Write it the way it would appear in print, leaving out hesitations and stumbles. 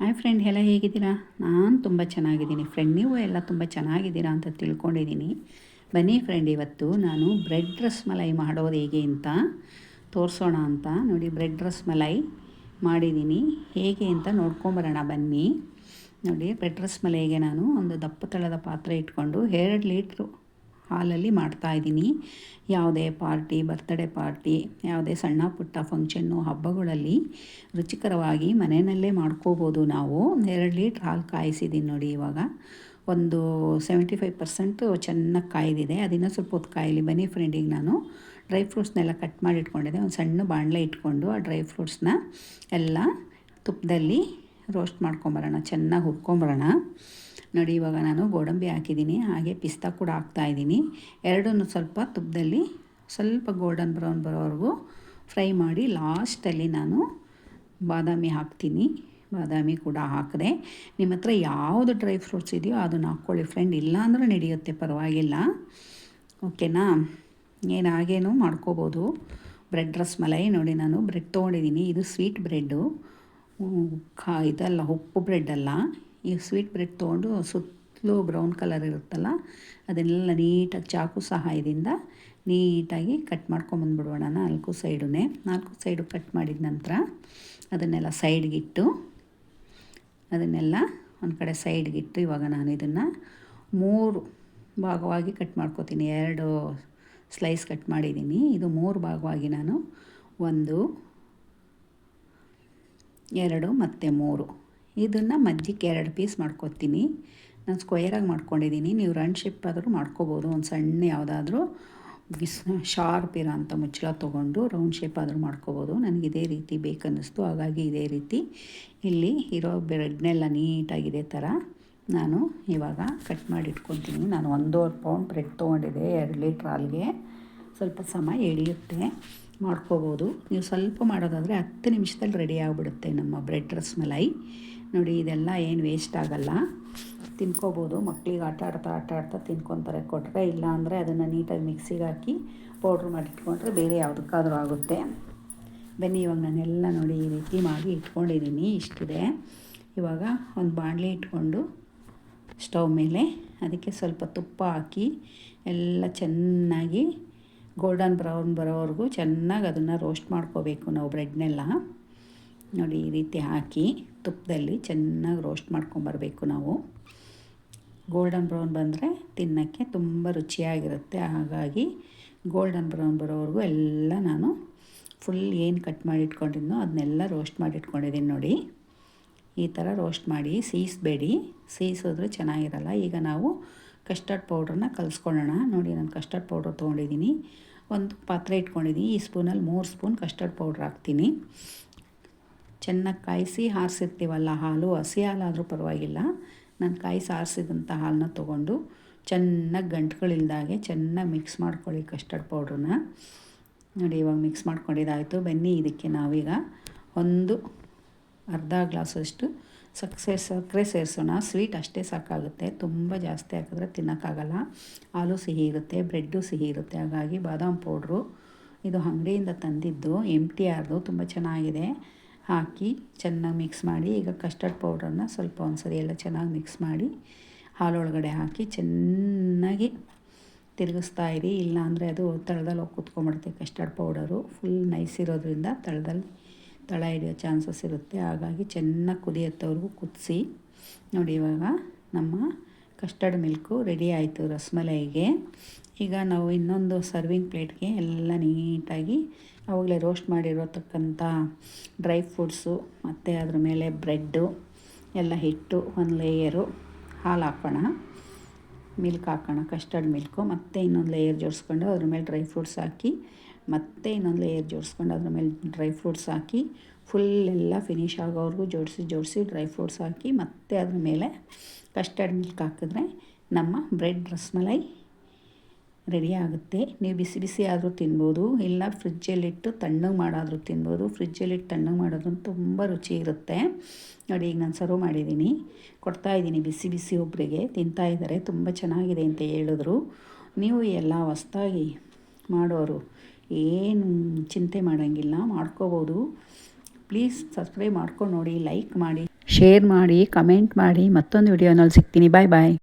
Hi friend, ಎಲ್ಲ ಹೇಗಿದ್ದೀರಾ? ನಾನು ತುಂಬ ಚೆನ್ನಾಗಿದ್ದೀನಿ ಫ್ರೆಂಡ್. ನೀವು ಎಲ್ಲ ತುಂಬ ಚೆನ್ನಾಗಿದ್ದೀರಾ ಅಂತ ತಿಳ್ಕೊಂಡಿದ್ದೀನಿ. ಬನ್ನಿ ಫ್ರೆಂಡ್, ಇವತ್ತು ನಾನು ಬ್ರೆಡ್ ರಸ್ಮಲೈ ಮಾಡೋದು ಹೇಗೆ ಅಂತ ತೋರಿಸೋಣ ಅಂತ. ನೋಡಿ, ಬ್ರೆಡ್ ರಸ್ಮಲೈ ಮಾಡಿದ್ದೀನಿ. ಹೇಗೆ ಅಂತ ನೋಡ್ಕೊಂಬರೋಣ ಬನ್ನಿ. ನೋಡಿ, ಬ್ರೆಡ್ ರಸ್ಮಲೈಗೆ ನಾನು ಒಂದು ದಪ್ಪ ತಳದ ಪಾತ್ರೆ ಇಟ್ಕೊಂಡು 2 ಲೀಟ್ರು ಹಾಲಲ್ಲಿ ಮಾಡ್ತಾಯಿದ್ದೀನಿ. ಯಾವುದೇ ಪಾರ್ಟಿ, ಬರ್ತ್ಡೇ ಪಾರ್ಟಿ, ಯಾವುದೇ ಸಣ್ಣ ಪುಟ್ಟ ಫಂಕ್ಷನ್ನು, ಹಬ್ಬಗಳಲ್ಲಿ ರುಚಿಕರವಾಗಿ ಮನೆಯಲ್ಲೇ ಮಾಡ್ಕೋಬೋದು ನಾವು. 2 ಲೀಟ್ರ್ ಹಾಲು ಕಾಯಿಸಿದ್ದೀನಿ ನೋಡಿ. ಇವಾಗ ಒಂದು 75% ಚೆನ್ನಾಗಿ ಕಾಯ್ದಿದೆ. ಅದನ್ನು ಸ್ವಲ್ಪ ಹೊತ್ತು ಕಾಯಲಿ. ಬನ್ನಿ ಫ್ರೆಂಡಿಗೆ ನಾನು ಡ್ರೈ ಫ್ರೂಟ್ಸ್ನೆಲ್ಲ ಕಟ್ ಮಾಡಿ ಇಟ್ಕೊಂಡಿದ್ದೆ. ಒಂದು ಸಣ್ಣ ಬಾಣಲೆ ಇಟ್ಕೊಂಡು ಆ ಡ್ರೈ ಫ್ರೂಟ್ಸ್ನ ಎಲ್ಲ ತುಪ್ಪದಲ್ಲಿ ರೋಸ್ಟ್ ಮಾಡ್ಕೊಂಬರೋಣ, ಚೆನ್ನಾಗಿ ಹುರ್ಕೊಂಬರೋಣ. ನೋಡಿ, ಇವಾಗ ನಾನು ಗೋಡಂಬಿ ಹಾಕಿದ್ದೀನಿ, ಹಾಗೆ ಪಿಸ್ತಾ ಕೂಡ ಹಾಕ್ತಾಯಿದ್ದೀನಿ. ಎರಡನ್ನೂ ಸ್ವಲ್ಪ ತುಪ್ಪದಲ್ಲಿ ಸ್ವಲ್ಪ ಗೋಲ್ಡನ್ ಬ್ರೌನ್ ಬರೋವರೆಗೂ ಫ್ರೈ ಮಾಡಿ ಲಾಸ್ಟಲ್ಲಿ ನಾನು ಬಾದಾಮಿ ಹಾಕ್ತೀನಿ. ಬಾದಾಮಿ ಕೂಡ ಹಾಕಿದೆ. ನಿಮ್ಮ ಹತ್ರ ಯಾವುದು ಡ್ರೈ ಫ್ರೂಟ್ಸ್ ಇದೆಯೋ ಅದನ್ನು ಹಾಕ್ಕೊಳ್ಳಿ ಫ್ರೆಂಡ್, ಇಲ್ಲಾಂದ್ರೆ ನಡೆಯುತ್ತೆ, ಪರವಾಗಿಲ್ಲ. ಓಕೆನಾ? ಏನು ಹಾಗೇನೂ ಮಾಡ್ಕೋಬೋದು. ಬ್ರೆಡ್ ರಸ್ಮಲೈ ನೋಡಿ, ನಾನು ಬ್ರೆಡ್ ತೊಗೊಂಡಿದ್ದೀನಿ. ಇದು ಸ್ವೀಟ್ ಬ್ರೆಡ್ಡು, ಇದಲ್ಲ, ಉಪ್ಪು ಬ್ರೆಡ್ ಅಲ್ಲ. ಈ ಸ್ವೀಟ್ ಬ್ರೆಡ್ ತೊಗೊಂಡು ಸುತ್ತಲೂ ಬ್ರೌನ್ ಕಲರ್ ಇರುತ್ತಲ್ಲ, ಅದನ್ನೆಲ್ಲ ನೀಟಾಗಿ ಚಾಕು ಸಹಾಯದಿಂದ ನೀಟಾಗಿ ಕಟ್ ಮಾಡ್ಕೊಂಬಂದ್ಬಿಡೋಣ. 4 ಸೈಡು ಕಟ್ ಮಾಡಿದ ನಂತರ ಅದನ್ನೆಲ್ಲ ಸೈಡ್ಗಿಟ್ಟು ಅದನ್ನೆಲ್ಲ ಒಂದು ಕಡೆ ಸೈಡ್ಗಿಟ್ಟು ಇವಾಗ ನಾನು ಇದನ್ನು 3 ಭಾಗವಾಗಿ ಕಟ್ ಮಾಡ್ಕೋತೀನಿ. 2 ಸ್ಲೈಸ್ ಕಟ್ ಮಾಡಿದ್ದೀನಿ. ಇದು 3 ಭಾಗವಾಗಿ ನಾನು 1, 2 ಮತ್ತು 3 ಇದನ್ನು ಮಧ್ಯಕ್ಕೆ 2 ಪೀಸ್ ಮಾಡ್ಕೊತೀನಿ. ನಾನು ಸ್ಕ್ವಯರಾಗಿ ಮಾಡ್ಕೊಂಡಿದ್ದೀನಿ. ನೀವು ರೌಂಡ್ ಶೇಪ್ ಆದರೂ ಮಾಡ್ಕೋಬೋದು. ಒಂದು ಸಣ್ಣ ಯಾವುದಾದ್ರೂ ಶಾರ್ಪ್ ಇರೋ ಅಂಥ ಮುಚ್ಚಳ ತೊಗೊಂಡು ರೌಂಡ್ ಶೇಪ್ ಆದರೂ ಮಾಡ್ಕೋಬೋದು. ನನಗೆ ಇದೇ ರೀತಿ ಬೇಕನ್ನಿಸ್ತು, ಹಾಗಾಗಿ ಇದೇ ರೀತಿ ಇಲ್ಲಿ ಇರೋ ಬ್ರೆಡ್ನೆಲ್ಲ ನೀಟಾಗಿದೆ ಥರ ನಾನು ಇವಾಗ ಕಟ್ ಮಾಡಿ ಇಟ್ಕೊತೀನಿ. ನಾನು 1.5 ಪೌಂಡ್ ಬ್ರೆಡ್ ತೊಗೊಂಡಿದ್ದೆ. 2 ಲೀಟ್ರ್ ಹಾಲಿಗೆ ಸ್ವಲ್ಪ ಸಮಯ ಹಿಡಿಯುತ್ತೆ, ಮಾಡ್ಕೋಬೋದು. ನೀವು ಸ್ವಲ್ಪ ಮಾಡೋದಾದರೆ 10 ನಿಮಿಷದಲ್ಲಿ ರೆಡಿ ಆಗಿಬಿಡುತ್ತೆ ನಮ್ಮ ಬ್ರೆಡ್ ರಸ್ಮಲೈ. ನೋಡಿ, ಇದೆಲ್ಲ ಏನು ವೇಸ್ಟ್ ಆಗೋಲ್ಲ, ತಿನ್ಕೋಬೋದು. ಮಕ್ಕಳಿಗೆ ಆಟ ಆಡ್ತಾ ತಿನ್ಕೊತಾರೆ ಕೊಟ್ಟರೆ. ಇಲ್ಲ ಅಂದರೆ ಅದನ್ನು ನೀಟಾಗಿ ಮಿಕ್ಸಿಗೆ ಹಾಕಿ ಪೌಡ್ರ್ ಮಾಡಿಟ್ಕೊಂಡ್ರೆ ಬೇರೆ ಯಾವುದಕ್ಕಾದರೂ ಆಗುತ್ತೆ. ಬನ್ನಿ, ಇವಾಗ ನಾನೆಲ್ಲ ನೋಡಿ ಈ ರೀತಿ ಮಾಡಿ ಇಟ್ಕೊಂಡಿದ್ದೀನಿ. ಇಷ್ಟಿದೆ. ಇವಾಗ ಒಂದು ಬಾಣಲೆ ಇಟ್ಕೊಂಡು ಸ್ಟವ್ ಮೇಲೆ ಅದಕ್ಕೆ ಸ್ವಲ್ಪ ತುಪ್ಪ ಹಾಕಿ ಎಲ್ಲ ಚೆನ್ನಾಗಿ ಗೋಲ್ಡನ್ ಬ್ರೌನ್ ಬರೋವರೆಗೂ ಚೆನ್ನಾಗಿ ಅದನ್ನು ರೋಸ್ಟ್ ಮಾಡ್ಕೋಬೇಕು ನಾವು ಬ್ರೆಡ್ನೆಲ್ಲ. ನೋಡಿ, ಈ ರೀತಿ ಹಾಕಿ ತುಪ್ಪದಲ್ಲಿ ಚೆನ್ನಾಗಿ ರೋಸ್ಟ್ ಮಾಡ್ಕೊಂಬರಬೇಕು ನಾವು. ಗೋಲ್ಡನ್ ಬ್ರೌನ್ ಬಂದರೆ ತಿನ್ನೋಕ್ಕೆ ತುಂಬ ರುಚಿಯಾಗಿರುತ್ತೆ. ಹಾಗಾಗಿ ಗೋಲ್ಡನ್ ಬ್ರೌನ್ ಬರೋವರೆಗೂ ಎಲ್ಲ ನಾನು ಫುಲ್ ಏನು ಕಟ್ ಮಾಡಿ ಇಟ್ಕೊಂಡಿದ್ನೋ ಅದನ್ನೆಲ್ಲ ರೋಸ್ಟ್ ಮಾಡಿ ಇಟ್ಕೊಂಡಿದ್ದೀನಿ. ನೋಡಿ, ಈ ಥರ ರೋಸ್ಟ್ ಮಾಡಿ ಸೀಸಬೇಡಿ, ಸೀಸಿದ್ರೆ ಚೆನ್ನಾಗಿರಲ್ಲ. ಈಗ ನಾವು ಕಸ್ಟರ್ಡ್ ಪೌಡ್ರನ್ನ ಕಲಿಸ್ಕೊಳ್ಳೋಣ. ನೋಡಿ, ನಾನು ಕಸ್ಟರ್ಡ್ ಪೌಡ್ರ್ ತೊಗೊಂಡಿದ್ದೀನಿ. ಒಂದು ಪಾತ್ರೆ ಇಟ್ಕೊಂಡಿದ್ದೀನಿ. ಈ ಸ್ಪೂನಲ್ಲಿ 3 ಸ್ಪೂನ್ ಕಸ್ಟರ್ಡ್ ಪೌಡ್ರ್ ಹಾಕ್ತೀನಿ. ಚೆನ್ನಾಗಿ ಕಾಯಿಸಿ ಆರಿಸಿರ್ತೀವಲ್ಲ ಹಾಲು, ಹಸಿ ಹಾಲಾದರೂ ಪರವಾಗಿಲ್ಲ. ನಾನು ಕಾಯಿಸಿ ಆರಿಸಿದಂಥ ಹಾಲನ್ನ ತೊಗೊಂಡು ಚೆನ್ನಾಗಿ ಗಂಟುಗಳಿಲ್ದಾಗೆ ಚೆನ್ನಾಗಿ ಮಿಕ್ಸ್ ಮಾಡ್ಕೊಳ್ಳಿ ಕಸ್ಟರ್ಡ್ ಪೌಡ್ರನ್ನ. ನೋಡಿ, ಇವಾಗ ಮಿಕ್ಸ್ ಮಾಡ್ಕೊಂಡಿದ್ದಾಯಿತು. ಬನ್ನಿ, ಇದಕ್ಕೆ ನಾವೀಗ ಒಂದು ಅರ್ಧ ಗ್ಲಾಸಷ್ಟು ಸಕ್ಕರೆ ಸೇರಿಸೋಣ. ಸ್ವೀಟ್ ಅಷ್ಟೇ ಸಾಕಾಗುತ್ತೆ, ತುಂಬ ಜಾಸ್ತಿ ಹಾಕಿದ್ರೆ ತಿನ್ನೋಕ್ಕಾಗಲ್ಲ. ಹಾಲು ಸಿಹಿ ಇರುತ್ತೆ, ಬ್ರೆಡ್ಡು ಸಿಹಿ ಇರುತ್ತೆ. ಹಾಗಾಗಿ ಬಾದಾಮ್ ಪೌಡ್ರು ಇದು ಅಂಗಡಿಯಿಂದ ತಂದಿದ್ದು, MTRದು, ತುಂಬ ಚೆನ್ನಾಗಿದೆ. ಹಾಕಿ ಚೆನ್ನಾಗಿ ಮಿಕ್ಸ್ ಮಾಡಿ ಈಗ ಕಸ್ಟರ್ಡ್ ಪೌಡ್ರನ್ನು ಸ್ವಲ್ಪ ಒಂದ್ಸರಿ ಎಲ್ಲ ಚೆನ್ನಾಗಿ ಮಿಕ್ಸ್ ಮಾಡಿ ಹಾಲೊಳಗಡೆ ಹಾಕಿ ಚೆನ್ನಾಗಿ ತಿರುಗಿಸ್ತಾ ಇರಿ. ಇಲ್ಲಾಂದರೆ ಅದು ತಳದಲ್ಲಿ ಹೋಗಿ ಕೂತ್ಕೊಂಡ್ಬಿಡುತ್ತೆ. ಕಸ್ಟರ್ಡ್ ಪೌಡರು ಫುಲ್ ನೈಸ್ ಇರೋದ್ರಿಂದ ತಳದಲ್ಲಿ ತಳ ಹಿಡಿಯೋ ಚಾನ್ಸಸ್ ಇರುತ್ತೆ. ಹಾಗಾಗಿ ಚೆನ್ನಾಗಿ ಕುದಿಯತ್ತವ್ರಿಗೂ ಕುದಿಸಿ. ನೋಡಿ, ಇವಾಗ ನಮ್ಮ ಕಸ್ಟರ್ಡ್ ಮಿಲ್ಕು ರೆಡಿ ಆಯಿತು ರಸ್ಮಲೈಗೆ. ಈಗ ನಾವು ಇನ್ನೊಂದು ಸರ್ವಿಂಗ್ ಪ್ಲೇಟ್ಗೆ ಎಲ್ಲ ನೀಟಾಗಿ ಅವಾಗಲೇ ರೋಸ್ಟ್ ಮಾಡಿರೋತಕ್ಕಂಥ ಡ್ರೈ ಫ್ರೂಟ್ಸು ಮತ್ತು ಅದ್ರ ಮೇಲೆ ಬ್ರೆಡ್ಡು ಎಲ್ಲ ಇಟ್ಟು ಒಂದು ಲೇಯರು ಹಾಲು ಹಾಕೋಣ, ಮಿಲ್ಕ್ ಹಾಕೋಣ, ಕಸ್ಟರ್ಡ್ ಮಿಲ್ಕು. ಮತ್ತು ಇನ್ನೊಂದು ಲೇಯರ್ ಜೋಡಿಸ್ಕೊಂಡು ಅದ್ರ ಮೇಲೆ ಡ್ರೈ ಫ್ರೂಟ್ಸ್ ಹಾಕಿ, ಮತ್ತು ಇನ್ನೊಂದು ಲೇಯರ್ ಜೋಡಿಸ್ಕೊಂಡು ಅದ್ರ ಮೇಲೆ ಡ್ರೈ ಫ್ರೂಟ್ಸ್ ಹಾಕಿ ಫುಲ್ ಎಲ್ಲ ಫಿನಿಶ್ ಆಗೋವರೆಗೂ ಜೋಡಿಸಿ ಡ್ರೈ ಫ್ರೂಟ್ಸ್ ಹಾಕಿ ಮತ್ತು ಅದ್ರ ಮೇಲೆ ಕಸ್ಟರ್ಡ್ ಮಿಲ್ಕ್ ಹಾಕಿದ್ರೆ ನಮ್ಮ ಬ್ರೆಡ್ ರಸ್ಮಲೈ ರೆಡಿ ಆಗುತ್ತೆ. ನೀವು ಬಿಸಿ ಬಿಸಿ ಆದರೂ ತಿನ್ಬೋದು, ಇಲ್ಲ ಫ್ರಿಜ್ಜಲ್ಲಿಟ್ಟು ತಣ್ಣಗೆ ಮಾಡಾದರೂ ತಿನ್ಬೋದು. ಫ್ರಿಜ್ಜಲ್ಲಿಟ್ಟು ತಣ್ಣಗೆ ಮಾಡೋದು ತುಂಬ ರುಚಿ ಇರುತ್ತೆ. ನೋಡಿ, ಈಗ ನಾನು ಸರ್ವ್ ಮಾಡಿದ್ದೀನಿ, ಕೊಡ್ತಾಯಿದ್ದೀನಿ ಬಿಸಿ ಬಿಸಿ. ಒಬ್ಬರಿಗೆ ತಿಂತಾಯಿದ್ದಾರೆ, ತುಂಬ ಚೆನ್ನಾಗಿದೆ ಅಂತ ಹೇಳಿದ್ರು. ನೀವು ಎಲ್ಲ ಹೊಸ್ದಾಗಿ ಮಾಡೋರು ಏನು ಚಿಂತೆ ಮಾಡೋಂಗಿಲ್ಲ, ಮಾಡ್ಕೋಬೋದು. ಪ್ಲೀಸ್ ಸಬ್ಸ್ಕ್ರೈಬ್ ಮಾಡ್ಕೊಂಡು ನೋಡಿ, ಲೈಕ್ ಮಾಡಿ, ಶೇರ್ ಮಾಡಿ, ಕಮೆಂಟ್ ಮಾಡಿ. ಮತ್ತೊಂದು ವಿಡಿಯೋನಲ್ಲಿ ಸಿಗ್ತೀನಿ. ಬಾಯ್ ಬಾಯ್.